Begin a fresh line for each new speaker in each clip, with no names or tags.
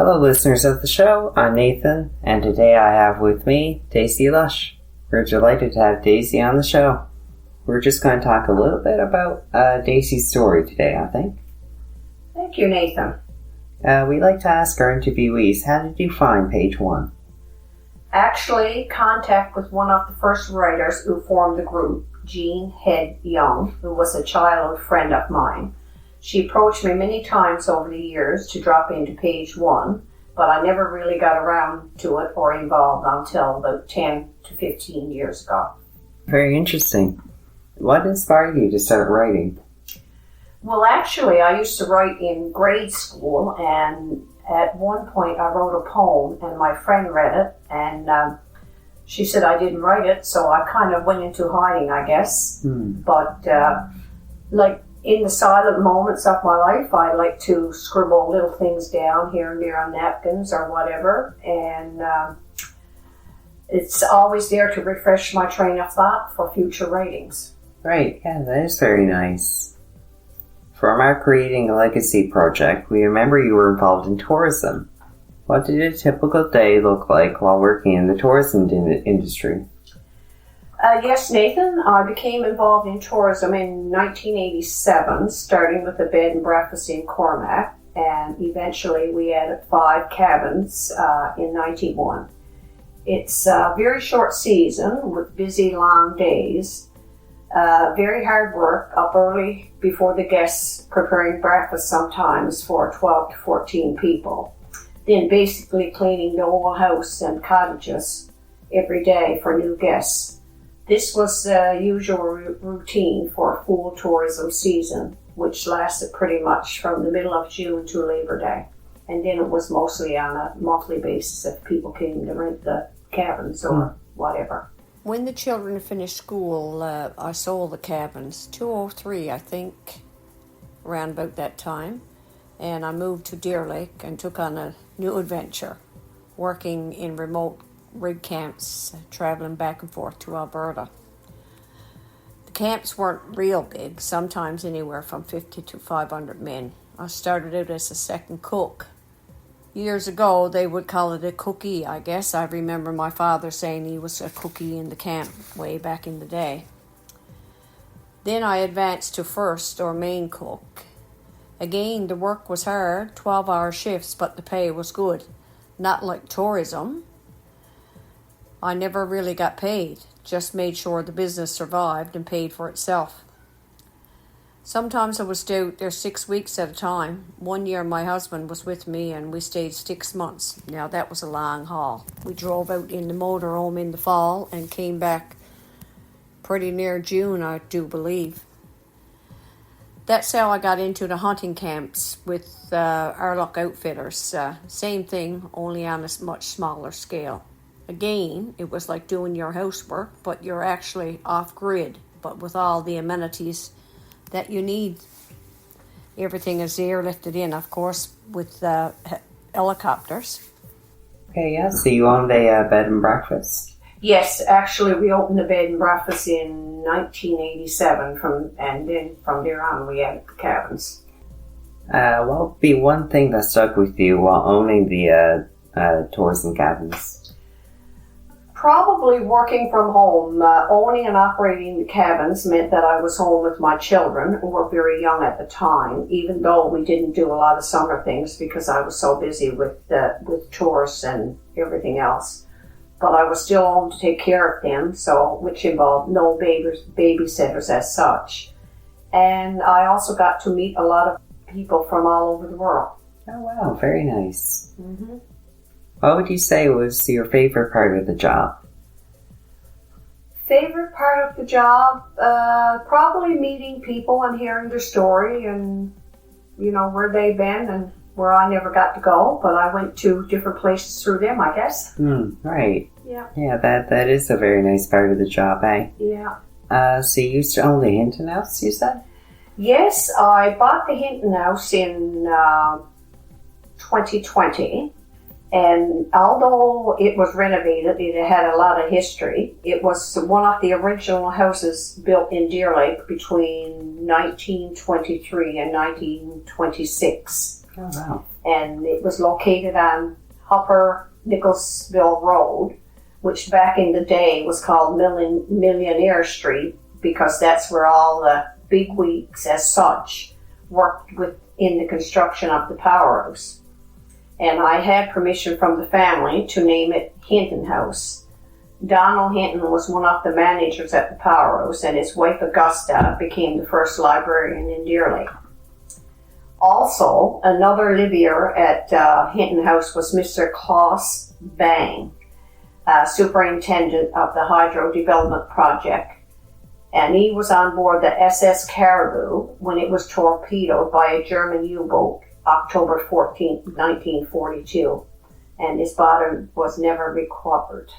Hello listeners of the show, I'm Nathan, and today I have with me Daisy Lush. We're delighted to have Daisy on the show. We're just going to talk a little bit about Daisy's story today, I think.
Thank you, Nathan.
We like to ask our interviewees, how did you find page 1?
Actually, contact with one of the first writers who formed the group, Jean Head Young, who was a childhood friend of mine. She approached me many times over the years to drop into page 1, but I never really got around to it or involved until about 10 to 15 years ago.
Very interesting. What inspired you to start writing?
Well, actually, I used to write in grade school, and at one point I wrote a poem, and my friend read it, and she said I didn't write it, so I kind of went into hiding, I guess. But, in the silent moments of my life, I like to scribble little things down here and there on napkins or whatever, and it's always there to refresh my train of thought for future writings.
Right, yeah, that is very nice. From our Creating a Legacy project, we remember you were involved in tourism. What did a typical day look like while working in the tourism industry?
Yes, Nathan. I became involved in tourism in 1987, starting with a bed and breakfast in Cormac, and eventually we added 5 cabins in 91. It's a very short season with busy, long days. Very hard work, up early before the guests, preparing breakfast sometimes for 12 to 14 people. Then basically cleaning the whole house and cottages every day for new guests. This was the usual routine for a full tourism season, which lasted pretty much from the middle of June to Labor Day. And then it was mostly on a monthly basis if people came to rent the cabins or whatever.
When the children finished school, I sold the cabins, 2003 I think, around about that time. And I moved to Deer Lake and took on a new adventure, working in remote rig camps, traveling back and forth to Alberta. The camps weren't real big, sometimes anywhere from 50 to 500 men. I started out as a second cook. Years ago, they would call it a cookie, I guess. I remember my father saying he was a cookie in the camp way back in the day. Then I advanced to first or main cook. Again, the work was hard, 12-hour shifts, but the pay was good. Not like tourism. I never really got paid, just made sure the business survived and paid for itself. Sometimes I was out there 6 weeks at a time. One year my husband was with me and we stayed 6 months. Now that was a long haul. We drove out in the motorhome in the fall and came back pretty near June, I do believe. That's how I got into the hunting camps with Arlock Outfitters. Same thing, only on a much smaller scale. Again, it was like doing your housework, but you're actually off-grid, but with all the amenities that you need. Everything is airlifted in, of course, with helicopters. Okay,
yeah, so you owned a bed and breakfast?
Yes, actually we opened the bed and breakfast in 1987, and then from there on we added the cabins.
What would be one thing that stuck with you while owning the tourism cabins?
Probably working from home. Owning and operating the cabins meant that I was home with my children, who were very young at the time, even though we didn't do a lot of summer things because I was so busy with tourists and everything else. But I was still home to take care of them, which involved no babysitters as such. And I also got to meet a lot of people from all over the world.
Oh wow, very nice.
Mm-hmm.
What would you say was your favorite part of the job?
Favorite part of the job? Probably meeting people and hearing their story and, where they've been and where I never got to go, but I went to different places through them, I guess.
Right.
Yeah.
Yeah, that is a very nice part of the job, eh?
Yeah.
So you used to own the Hinton House, you said?
Yes, I bought the Hinton House in 2020. And although it was renovated, it had a lot of history. It was one of the original houses built in Deer Lake between 1923 and 1926.
Oh, wow.
and it was located on Upper Nicholsville Road, which back in the day was called Millionaire Street, because that's where all the bigwigs as such worked in the construction of the powerhouse. And I had permission from the family to name it Hinton House. Donald Hinton was one of the managers at the powerhouse, and his wife Augusta became the first librarian in Deer Lake. Also, another livier at Hinton House was Mr. Klaus Bang, superintendent of the Hydro Development Project. And he was on board the SS Caribou when it was torpedoed by a German U-boat October 14, 1942. And his body was never recovered.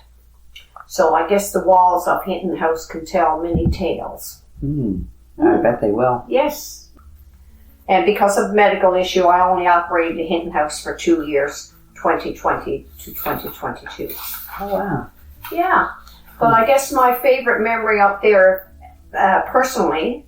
So I guess the walls of Hinton House can tell many tales.
I bet they will.
Yes. And because of medical issue, I only operated the Hinton House for 2 years, 2020 to 2022.
Oh, wow.
Yeah. But I guess my favorite memory up there, personally,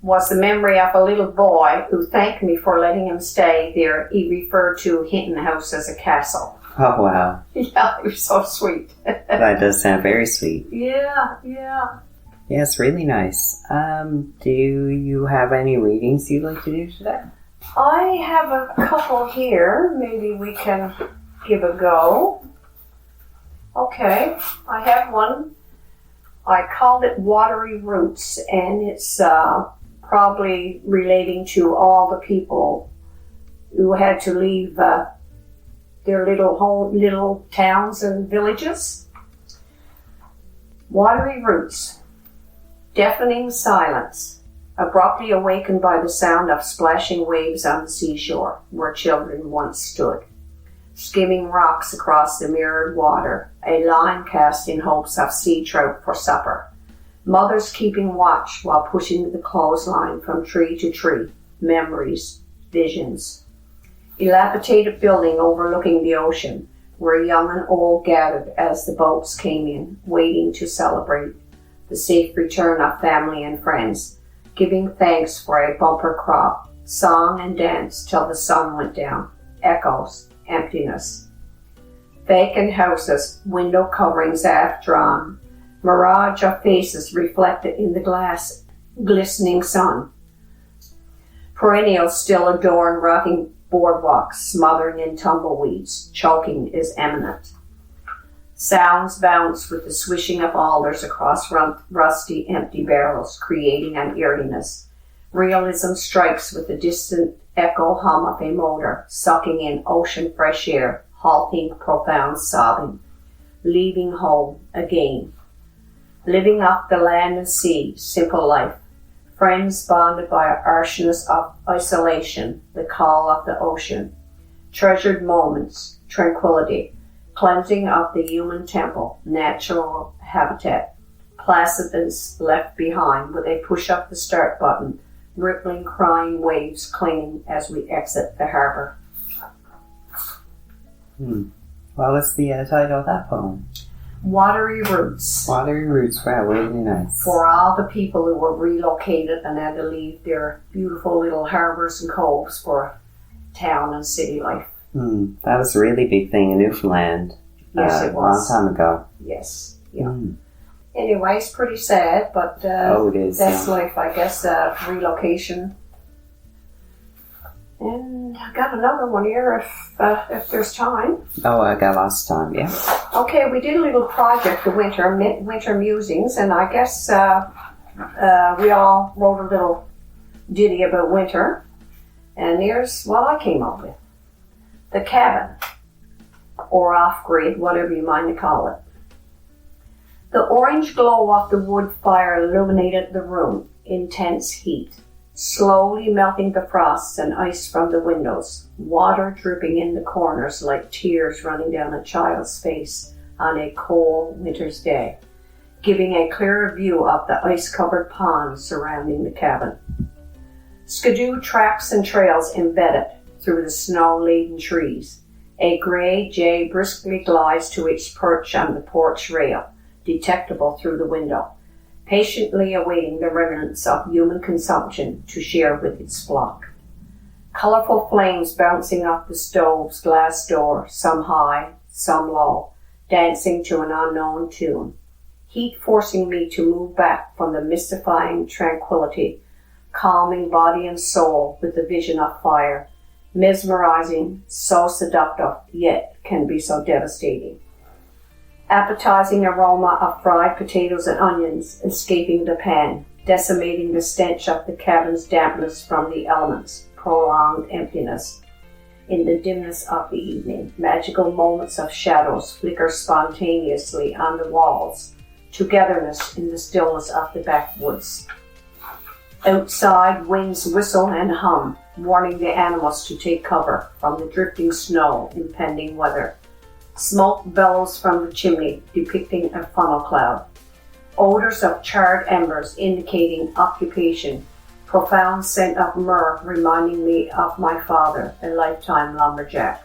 was the memory of a little boy who thanked me for letting him stay there. He referred to Hinton House as a castle.
Oh, wow.
Yeah, it was so sweet.
That does sound very sweet.
Yeah.
Yeah, it's really nice. Do you have any readings you'd like to do today?
I have a couple here. Maybe we can give a go. Okay, I have one. I called it Watery Roots, and it's probably relating to all the people who had to leave their little towns and villages. Watery Roots. Deafening silence, abruptly awakened by the sound of splashing waves on the seashore, where children once stood. Skimming rocks across the mirrored water, a line cast in hopes of sea trout for supper. Mothers keeping watch while pushing the clothesline from tree to tree. Memories, visions. Dilapidated building overlooking the ocean, where young and old gathered as the boats came in, waiting to celebrate the safe return of family and friends, giving thanks for a bumper crop, song and dance till the sun went down, echoes, emptiness. Vacant houses, window coverings half drawn, mirage of faces reflected in the glass, glistening sun. Perennials still adorn rotting boardwalks, smothering in tumbleweeds, choking is imminent. Sounds bounce with the swishing of alders across rusty, empty barrels, creating an eeriness. Realism strikes with the distant echo hum of a motor, sucking in ocean fresh air, halting, profound sobbing. Leaving home again. Living up the land and sea, simple life. Friends bonded by a harshness of isolation, the call of the ocean. Treasured moments, tranquility. Cleansing of the human temple, natural habitat, placidness left behind with a push up the start button, rippling crying waves clinging as we exit the harbor.
Well, what's the title of that poem?
Watery Roots.
Watery Roots, wow, really nice.
For all the people who were relocated and had to leave their beautiful little harbors and coves for town and city life.
That was a really big thing in Newfoundland.
Yes, it was.
A long time ago.
Yes, yeah. Anyway, it's pretty sad, but
it is,
that's life, I guess, relocation. And I got another one here if there's time.
Oh, I got lots of time, yeah.
Okay, we did a little project for winter musings, and I guess we all wrote a little ditty about winter. And here's what I came up with. The cabin, or off-grid, whatever you mind to call it. The orange glow of the wood fire illuminated the room, intense heat, slowly melting the frosts and ice from the windows, water dripping in the corners like tears running down a child's face on a cold winter's day, giving a clearer view of the ice-covered pond surrounding the cabin. Skidoo tracks and trails embedded through the snow-laden trees. A gray jay briskly glides to its perch on the porch rail, detectable through the window, patiently awaiting the remnants of human consumption to share with its flock. Colourful flames bouncing off the stove's glass door, some high, some low, dancing to an unknown tune. Heat forcing me to move back from the mystifying tranquility, calming body and soul with the vision of fire, mesmerizing, so seductive, yet can be so devastating. Appetizing aroma of fried potatoes and onions escaping the pan, decimating the stench of the cabin's dampness from the elements, prolonged emptiness. In the dimness of the evening, magical moments of shadows flicker spontaneously on the walls, togetherness in the stillness of the backwoods. Outside, winds whistle and hum, warning the animals to take cover from the drifting snow, impending weather. Smoke bellows from the chimney, depicting a funnel cloud. Odors of charred embers indicating occupation. Profound scent of myrrh reminding me of my father, a lifetime lumberjack.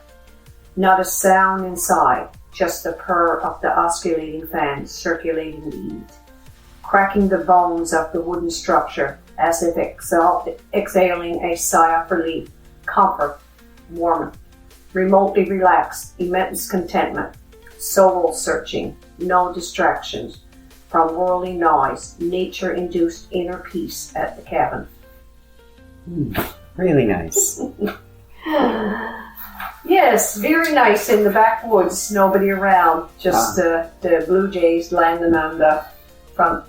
Not a sound inside, just the purr of the oscillating fan circulating the heat, cracking the bones of the wooden structure as if exhaling a sigh of relief, comfort, warmth, remotely relaxed, immense contentment, soul-searching, no distractions from worldly noise, nature-induced inner peace at the cabin.
Really nice.
Yes, very nice in the backwoods, nobody around, just the blue jays landing on the front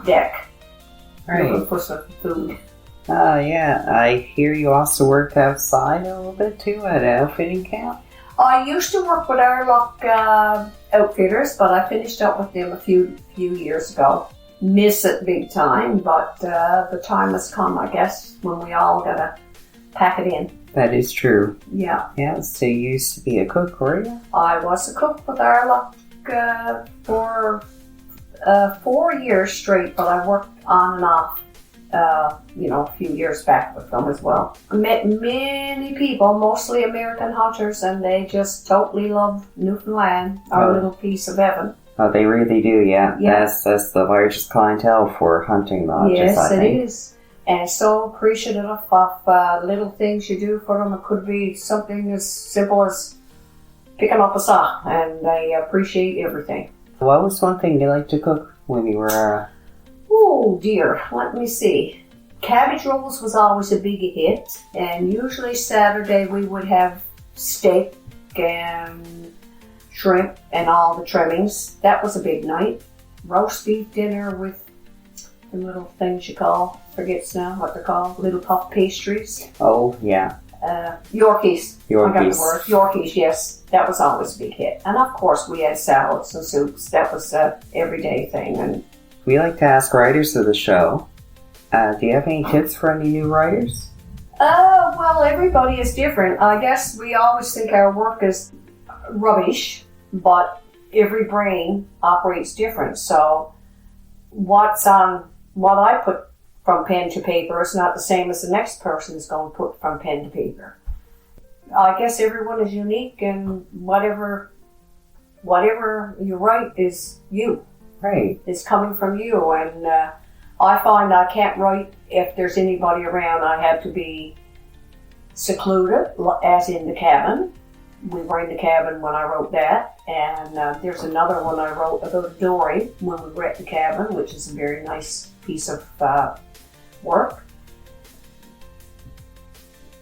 deck.
Right.
Looking for some food.
Yeah, I hear you also work outside a little bit too at outfitting camp.
I used to work with Airlock outfitters, but I finished up with them a few years ago. Miss it big time, but the time has come, I guess, when we all gotta pack it in.
That is true.
Yeah.
Yeah, so you used to be a cook, were you?
I was a cook with Airlock for 4 years straight, but I worked on and off, a few years back with them as well. I met many people, mostly American hunters, and they just totally love Newfoundland, our little piece of heaven.
Oh, they really do, yeah.
Yeah.
That's the largest clientele for hunting lodges,
Yes,
I think.
it is. And so appreciative of little things you do for them. It could be something as simple as picking up a sock, and they appreciate everything.
What was one thing you liked to cook when you were...
Oh dear, let me see. Cabbage rolls was always a big hit, and usually Saturday we would have steak and shrimp and all the trimmings. That was a big night. Roast beef dinner with the little things you call, forgets now what they're called, little puff pastries.
Oh, yeah.
Yorkies. I got the
Yorkies.
word. Yorkies, yes. That was always a big hit. And of course we had salads and soups. That was a everyday thing. And
We like to ask writers of the show, do you have any tips for any new writers?
well, everybody is different. I guess we always think our work is rubbish, but every brain operates different. So what I put from pen to paper is not the same as the next person is going to put from pen to paper. I guess everyone is unique, and whatever you write is you.
Right.
It's coming from you, and I find I can't write if there's anybody around. I have to be secluded, as in the cabin. We were in the cabin when I wrote that, and there's another one I wrote about Dory when we were at the cabin, which is a very nice piece of work.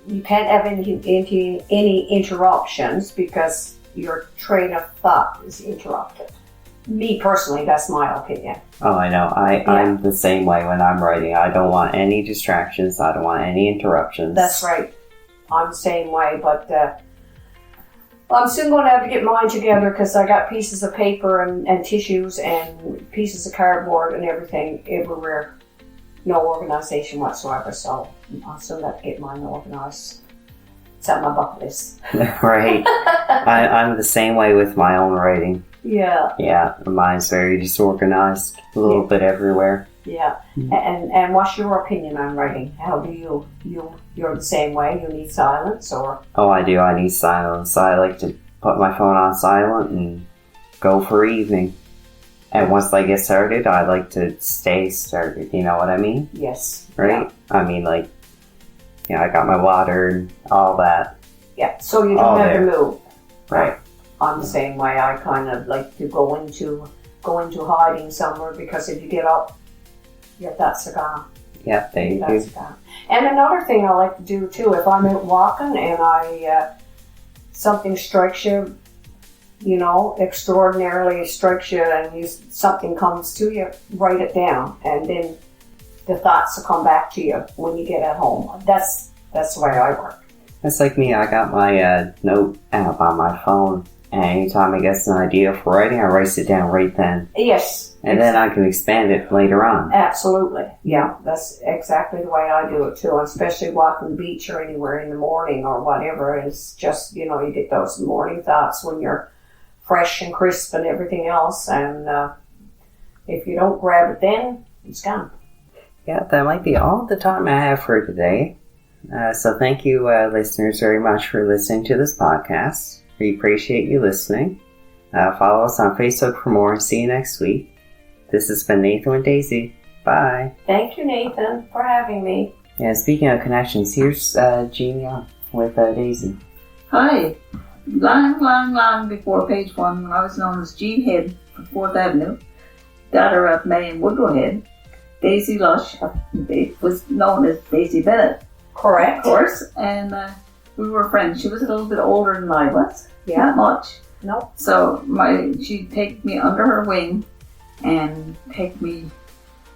You can't have any interruptions because your train of thought is interrupted. Me personally, that's my opinion.
Oh, I know. I'm the same way when I'm writing. I don't want any distractions. I don't want any interruptions.
That's right. I'm the same way, but I'm soon going to have to get mine together because I got pieces of paper and tissues and pieces of cardboard and everything everywhere. No organization whatsoever, so I'll soon have to get mine organized. It's on my bucket list.
Right. I'm the same way with my own writing.
Yeah.
Yeah, mine's very disorganized, a little bit everywhere.
Yeah. And what's your opinion on writing? How do you're the same way? You need silence, or?
Oh, I do. I need silence. I like to put my phone on silent and go for evening. And once I get started, I like to stay started. You know what I mean?
Yes.
Right?
Yeah.
I mean, like, I got my water and all that.
Yeah, so you
All
don't have to
there.
move.
Right.
I'm the same way. I kind of like to go into hiding somewhere, because if you get up, that's a gone.
Yep, there you
That's
go.
a gone. And another thing I like to do too, if I'm out walking and something strikes you, extraordinarily strikes you, and something comes to you, write it down, and then the thoughts will come back to you when you get at home. That's the way I work.
That's like me. I got my note app on my phone, and anytime I get an idea for writing, I write it down right then.
Yes.
And then I can expand it later on.
Absolutely. Yeah, that's exactly the way I do it too, especially walking the beach or anywhere in the morning or whatever. It's just, you get those morning thoughts when you're fresh and crisp and everything else, and if you don't grab it then, it's gone.
Yeah, that might be all the time I have for today. So thank you, listeners, very much for listening to this podcast. We appreciate you listening. Follow us on Facebook for more. See you next week. This has been Nathan and Daisy. Bye.
Thank you, Nathan, for having me.
And speaking of connections, here's Jean Young with Daisy.
Hi. Long before page 1, when I was known as Jean Head of 4th Avenue, daughter of May and Woodrow Head, Daisy Lush was known as Daisy Bennett,
Correct.
of course, and we were friends. She was a little bit older than I was,
Yeah.
not much.
No.
So she'd take me under her wing and take me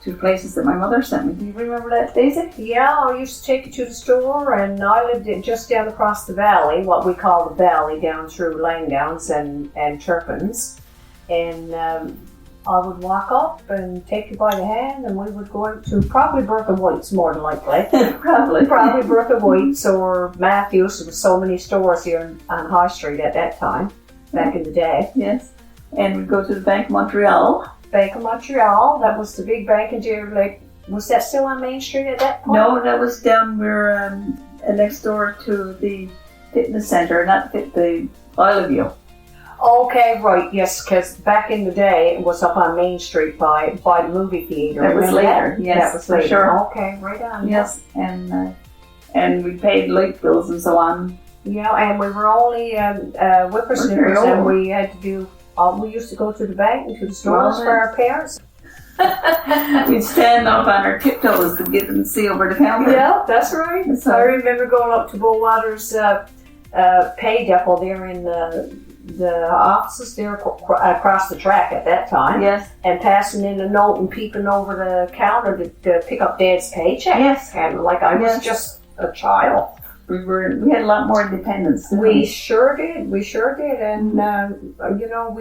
to places that my mother sent me. Do you remember that, Daisy?
Yeah, I used to take you to the store, and I lived just down across the valley, what we call the valley, down through Langdowns and Turpins. And I would walk up and take you by the hand, and we would go out to probably Burke & White's, more than likely.
Probably.
Probably Burke & White's or Matthews. There were so many stores here on High Street at that time, back in the day.
Yes. And we'd go to the Bank of Montreal.
Bank of Montreal, that was the big bank in Deer Lake. Was that still on Main Street at that point?
No, that was down where next door to the fitness center, not the Isle of View.
Okay, right, yes, because back in the day it was up on Main Street by the movie theater.
That was
Remember
later,
that?
yes,
That was
for
later.
sure.
Okay, right on.
Yes, and we paid light bills and so on.
Yeah, and we were only whippersnippers,
We're
and we had to do. We used to go to the bank and to the stores
Well,
for our parents.
We'd stand up on our tiptoes to get and see over the counter.
Yeah, that's right.
So-
I remember going up to Bullwater's pay depot there in the offices there across the track at that time,
Yes,
and passing in a note and peeping over the counter to pick up Dad's paycheck.
Yes.
And like I was
Yes.
just a child.
we had a lot more independence. didn't
We sure did, and we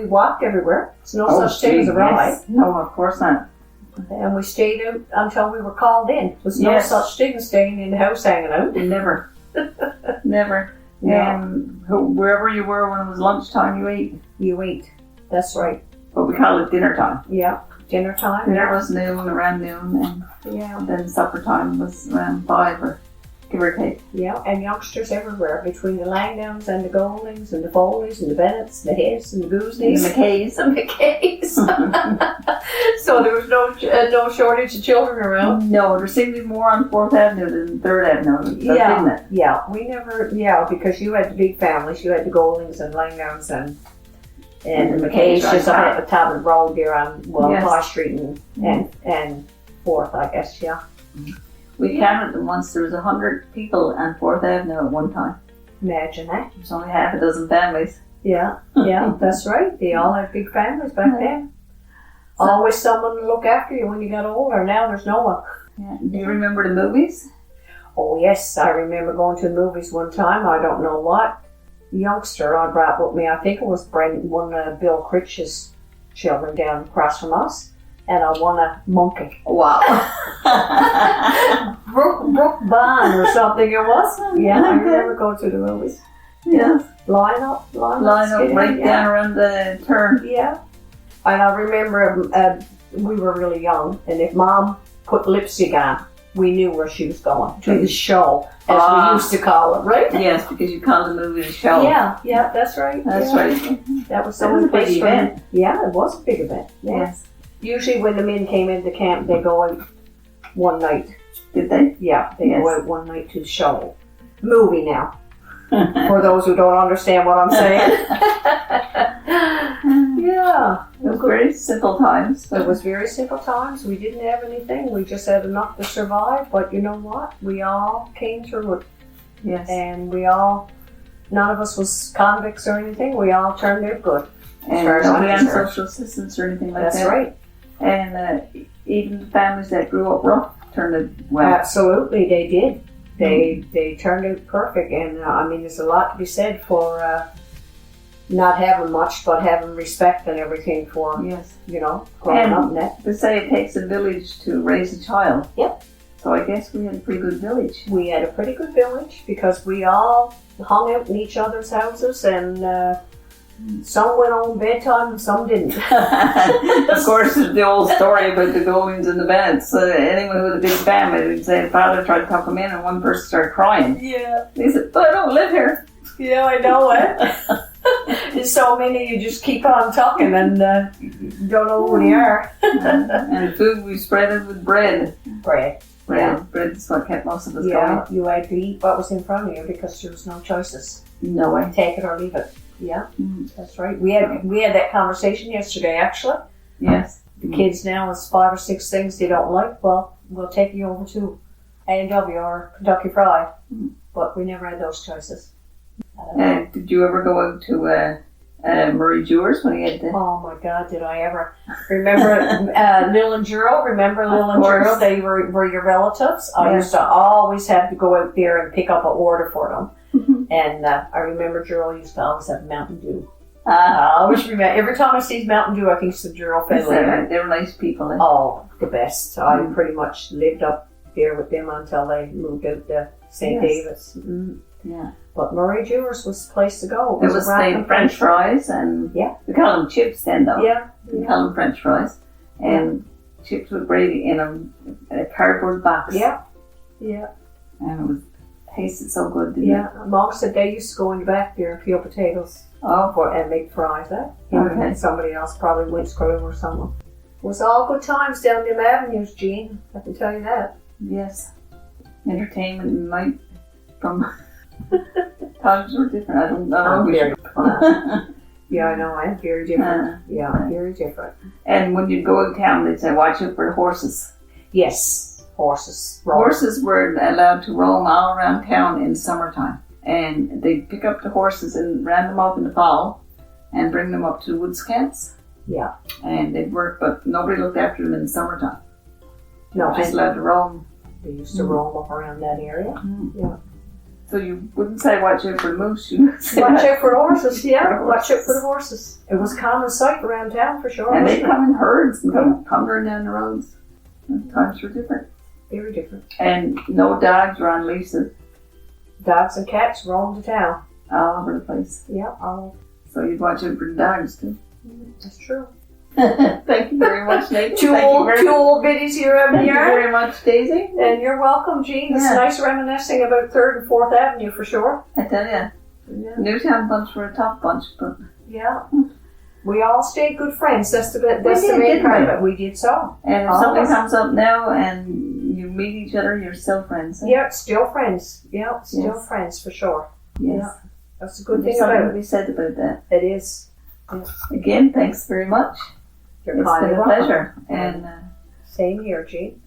walked everywhere. There's no such thing as a ride.
yes. No, of course not.
And we stayed out until we were called in. There's no
Yes.
such thing as staying in the house hanging out.
Never. Never.
Yeah.
And wherever you were when it was lunchtime, you ate.
You eat. That's right.
But we call it dinner time.
Yeah. Dinner time.
Dinner was around noon,
Yeah.
and then supper time was around 5 or give or take.
Yeah. And youngsters everywhere, between the Langdowns and the Goldings and the Foleys and the Bennetts, the Heads and the
And
Goosneys.
the McKays.
And the Kays. So there was no shortage of children around.
No, there seemed to be more on 4th Avenue than 3rd Avenue, didn't it?
Yeah, we never, because you had the big families. You had the Goldings and Langdowns and the McKays just up at the top of the road there on
Yes.
High Street and 4th, I guess, yeah.
We counted them once. There was 100 people on 4th Avenue at one time.
Imagine that.
There's only half a dozen families.
Yeah, that's right. They all had big families back then. Always someone to look after you when you got older. Now there's no one.
Yeah. Do you remember the movies?
Oh, yes, I remember going to the movies one time. I don't know what youngster I brought with me. I think it was one of Bill Critch's children down across from us. And I won a monkey.
Wow.
Brooke Bond or something it was. Yeah, I remember going to the movies.
Yes.
Line up,
Line up right down around the turn.
Yeah. And I remember we were really young, and if Mom put lipstick on, we knew where she was going, to the show, as we used to call it, right?
Yes, because you called the movie the show.
Yeah, that's right.
That's
yeah.
right.
That was
That was a big event.
Yeah, it was a big event. Yeah.
Yes.
Usually when the men came into camp, they go out one night
Did they?
Yeah, they
Yes.
go out one night to the show. Movie now. For those who don't understand what I'm saying. Yeah.
It was very simple times.
It was very simple times. We didn't have anything. We just had enough to survive. But you know what? We all came through it.
Yes.
And none of us was convicts or anything. We all turned out good.
And
far as I'm
nobody on
concerned.
social assistance or anything like
That's
that.
right.
And even families that grew up rough turned it well.
Absolutely, they did. They turned out perfect. And I mean, there's a lot to be said for not having much, but having respect and everything for,
Yes.
growing up in that.
They say it takes a village to raise a child.
Yep.
So I guess we had a pretty good village.
We had a pretty good village because we all hung out in each other's houses, and some went on bedtime and some didn't.
Of course, the old story about the Goins and the Bennetts. Anyone with a big family would say the father tried to tuck them in and one person started crying.
Yeah.
He said, but I don't live here.
Yeah, I know it. There's so many, you just keep on talking and you don't know who they are.
And the food, we spread it with bread.
Bread. Yeah.
Bread is what kept most of us
Yeah,
going.
you had to eat what was in front of you because there was no choices.
No way.
Take it or leave it. Yeah, that's right. We had that conversation yesterday, actually.
Yes.
The kids now, it's 5 or 6 things they don't like. Well, we'll take you over to A&W or Kentucky Fried. But we never had those choices.
Did you ever go out to Murray Jewers when he had the...
Oh my God, did I ever. Remember Lil and Juro? Remember Lil and
course.
Juro? They were your relatives. I used to always have to go out there and pick up an order for them. And I remember Juro used to always have Mountain Dew. I always remember, every time I see Mountain Dew, I think it's the Juro family.
They were nice people.
Oh, the best. I pretty much lived up there with them until they moved out to St. David's.
Yeah.
But Murray Jewers was the place to go.
It was the French fries and we call them chips then though.
Yeah.
We call them French fries. And chips with gravy in a cardboard box.
Yeah. Yeah.
And it tasted so good, didn't
Yeah. Mom said they used to go in the back there and peel potatoes. And make fries.
Okay.
Somebody else, probably Whence or someone. It was all good times down them avenues, Jean. I can tell you that.
Yes. Entertainment and night from... Times were different. I don't know.
Yeah, I know. I'm very different. Very different.
And when you'd go out of town, they'd say, watch out for the horses.
Yes, horses.
Horses were allowed to roam all around town in summertime. And they'd pick up the horses and ran them up in the fall and bring them up to the woods camps.
Yeah.
And they'd work, but nobody looked after them in the summertime.
No,
just allowed to roam.
They used to roam up around that area. Yeah.
So you wouldn't say watch out for the moose, you would say
watch out for the horses, watch out for the horses. It was a common sight around town for sure.
And they come in herds and come thundering down the roads. And times were different.
Very different.
And no dogs were on leashes.
Dogs and cats roamed the town.
All over the place.
Yeah, all.
So you'd watch out for the dogs too.
That's true.
Thank you very much, Nathan.
Two old biddies here up
Thank
here.
you very much, Daisy.
And you're welcome, Jean. It's nice reminiscing about 3rd and 4th Avenue for sure.
I tell you. Yeah. Newtown bunch were a tough bunch, but...
Yeah. We all stayed good friends. That's the main part of it. We did so.
And if something comes up now and you meet each other, you're still friends. Eh?
Yeah, still friends. Yeah, still friends for sure.
Yes.
Yeah. That's a good thing about it.
Something to be said about that.
It is.
Yeah. Again, thanks very much. It's been a pleasure. And
same here, Jean.